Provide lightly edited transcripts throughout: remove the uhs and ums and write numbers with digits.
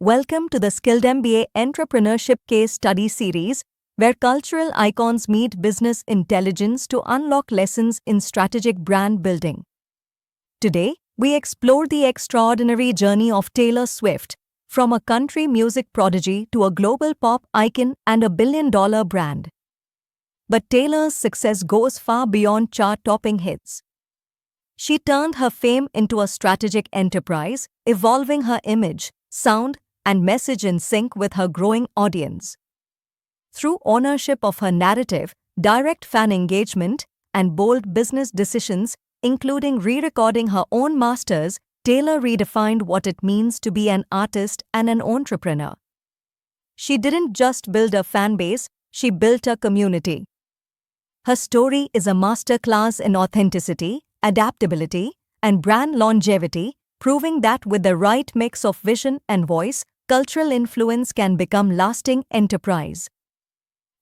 Welcome to the Skilled MBA Entrepreneurship Case Study Series, where cultural icons meet business intelligence to unlock lessons in strategic brand building. Today, we explore the extraordinary journey of Taylor Swift, from a country music prodigy to a global pop icon and a billion-dollar brand. But Taylor's success goes far beyond chart-topping hits. She turned her fame into a strategic enterprise, evolving her image, sound, and message in sync with her growing audience. Through ownership of her narrative, direct fan engagement, and bold business decisions, including re-recording her own masters, Taylor redefined what it means to be an artist and an entrepreneur. She didn't just build a fan base, she built a community. Her story is a masterclass in authenticity, adaptability, and brand longevity, proving that with the right mix of vision and voice, cultural influence can become lasting enterprise.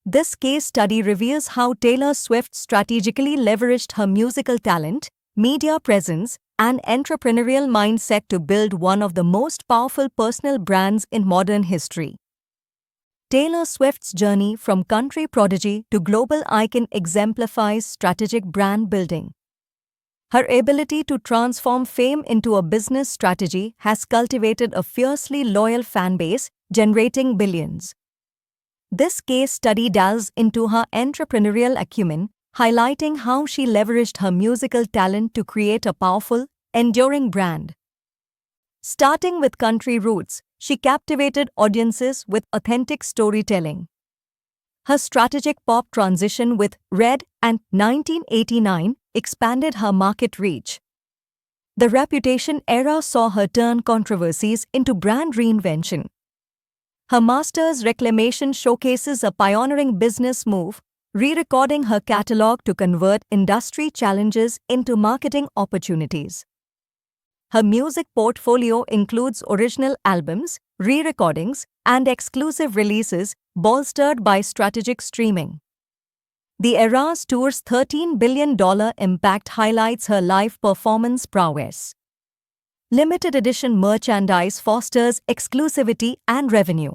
This case study reveals how Taylor Swift strategically leveraged her musical talent, media presence, and entrepreneurial mindset to build one of the most powerful personal brands in modern history. Taylor Swift's journey from country prodigy to global icon exemplifies strategic brand building. Her ability to transform fame into a business strategy has cultivated a fiercely loyal fan base, generating billions. This case study delves into her entrepreneurial acumen, highlighting how she leveraged her musical talent to create a powerful, enduring brand. Starting with country roots, she captivated audiences with authentic storytelling. Her strategic pop transition with Red and 1989 expanded her market reach. The Reputation era saw her turn controversies into brand reinvention. Her Masters Reclamation showcases a pioneering business move, re-recording her catalog to convert industry challenges into marketing opportunities. Her music portfolio includes original albums, re-recordings, and exclusive releases bolstered by strategic streaming. The Eras Tour's $13 billion impact highlights her live performance prowess. Limited edition merchandise fosters exclusivity and revenue.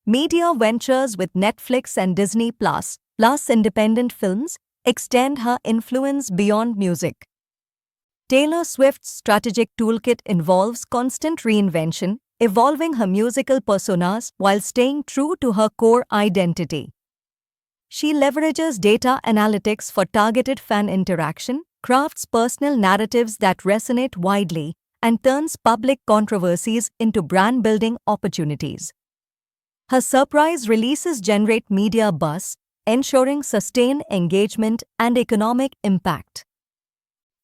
Media ventures with Netflix and Disney Plus independent films, extend her influence beyond music. Taylor Swift's strategic toolkit involves constant reinvention, evolving her musical personas while staying true to her core identity. She leverages data analytics for targeted fan interaction, crafts personal narratives that resonate widely, and turns public controversies into brand-building opportunities. Her surprise releases generate media buzz, ensuring sustained engagement and economic impact.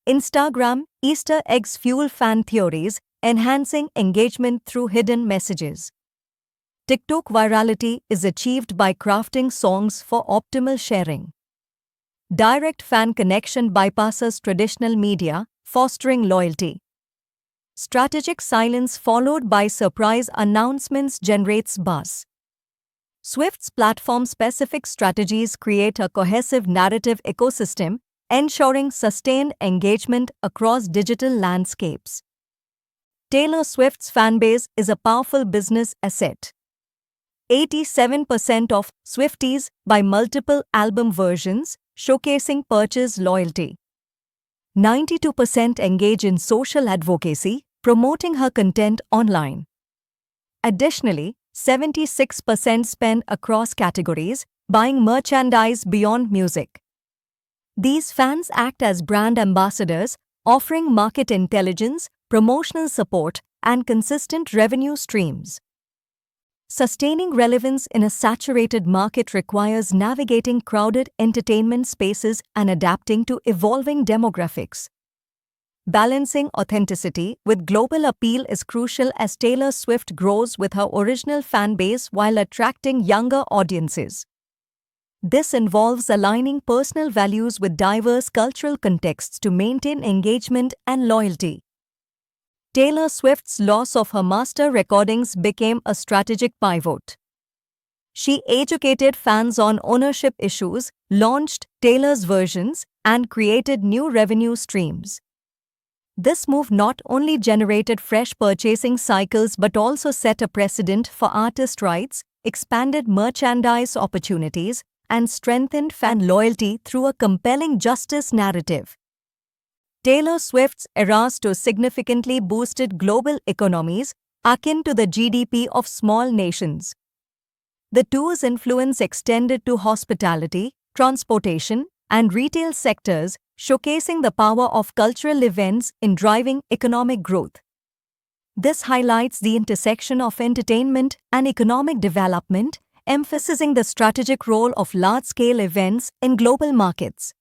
Instagram Easter eggs fuel fan theories, enhancing engagement through hidden messages. TikTok virality is achieved by crafting songs for optimal sharing. Direct fan connection bypasses traditional media, fostering loyalty. Strategic silence followed by surprise announcements generates buzz. Swift's platform-specific strategies create a cohesive narrative ecosystem, ensuring sustained engagement across digital landscapes. Taylor Swift's fanbase is a powerful business asset. 87% of Swifties buy multiple album versions, showcasing purchase loyalty. 92% engage in social advocacy, promoting her content online. Additionally, 76% spend across categories, buying merchandise beyond music. These fans act as brand ambassadors, offering market intelligence, promotional support, and consistent revenue streams. Sustaining relevance in a saturated market requires navigating crowded entertainment spaces and adapting to evolving demographics. Balancing authenticity with global appeal is crucial as Taylor Swift grows with her original fan base while attracting younger audiences. This involves aligning personal values with diverse cultural contexts to maintain engagement and loyalty. Taylor Swift's loss of her master recordings became a strategic pivot. She educated fans on ownership issues, launched Taylor's versions, and created new revenue streams. This move not only generated fresh purchasing cycles but also set a precedent for artist rights, expanded merchandise opportunities, and strengthened fan loyalty through a compelling justice narrative. Taylor Swift's Eras Tour significantly boosted global economies, akin to the GDP of small nations. The tour's influence extended to hospitality, transportation, and retail sectors, showcasing the power of cultural events in driving economic growth. This highlights the intersection of entertainment and economic development, emphasizing the strategic role of large-scale events in global markets.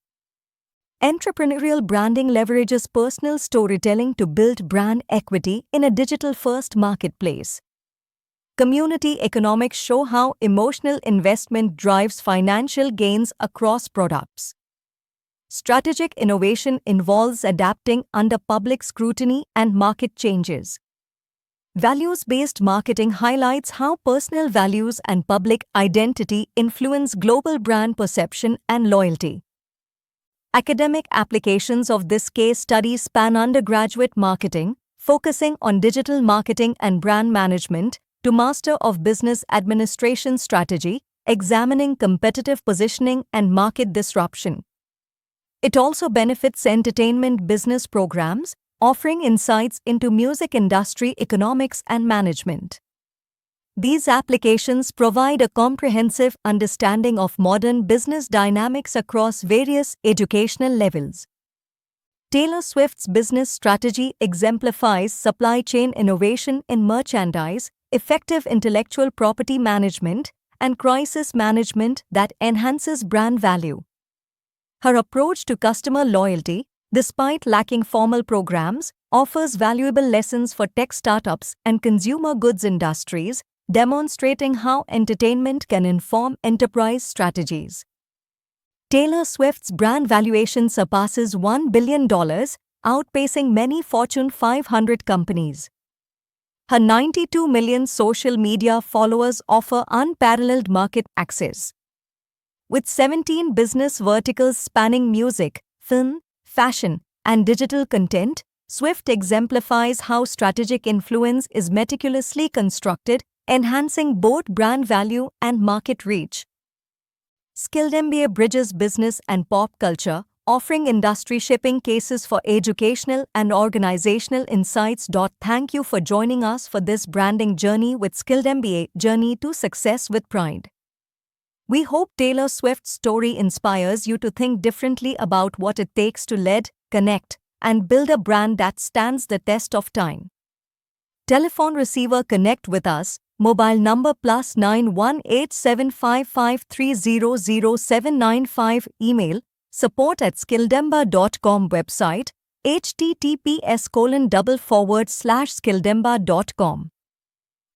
Entrepreneurial branding leverages personal storytelling to build brand equity in a digital-first marketplace. Community economics show how emotional investment drives financial gains across products. Strategic innovation involves adapting under public scrutiny and market changes. Values-based marketing highlights how personal values and public identity influence global brand perception and loyalty. Academic applications of this case study span undergraduate marketing, focusing on digital marketing and brand management, to Master of Business Administration strategy, examining competitive positioning and market disruption. It also benefits entertainment business programs, offering insights into music industry economics and management. These applications provide a comprehensive understanding of modern business dynamics across various educational levels. Taylor Swift's business strategy exemplifies supply chain innovation in merchandise, effective intellectual property management, and crisis management that enhances brand value. Her approach to customer loyalty, despite lacking formal programs, offers valuable lessons for tech startups and consumer goods industries, demonstrating how entertainment can inform enterprise strategies. Taylor Swift's brand valuation surpasses $1 billion, outpacing many Fortune 500 companies. Her 92 million social media followers offer unparalleled market access. With 17 business verticals spanning music, film, fashion, and digital content, Swift exemplifies how strategic influence is meticulously constructed, enhancing both brand value and market reach. Skilled MBA bridges business and pop culture, offering industry shipping cases for educational and organizational insights. Thank you for joining us for this branding journey with Skilled MBA, Journey to Success with Pride. We hope Taylor Swift's story inspires you to think differently about what it takes to lead, connect, and build a brand that stands the test of time. Telephone receiver connect with us, mobile number +9 18755300795, email support@skilldemba.com, website https://skilldemba.com.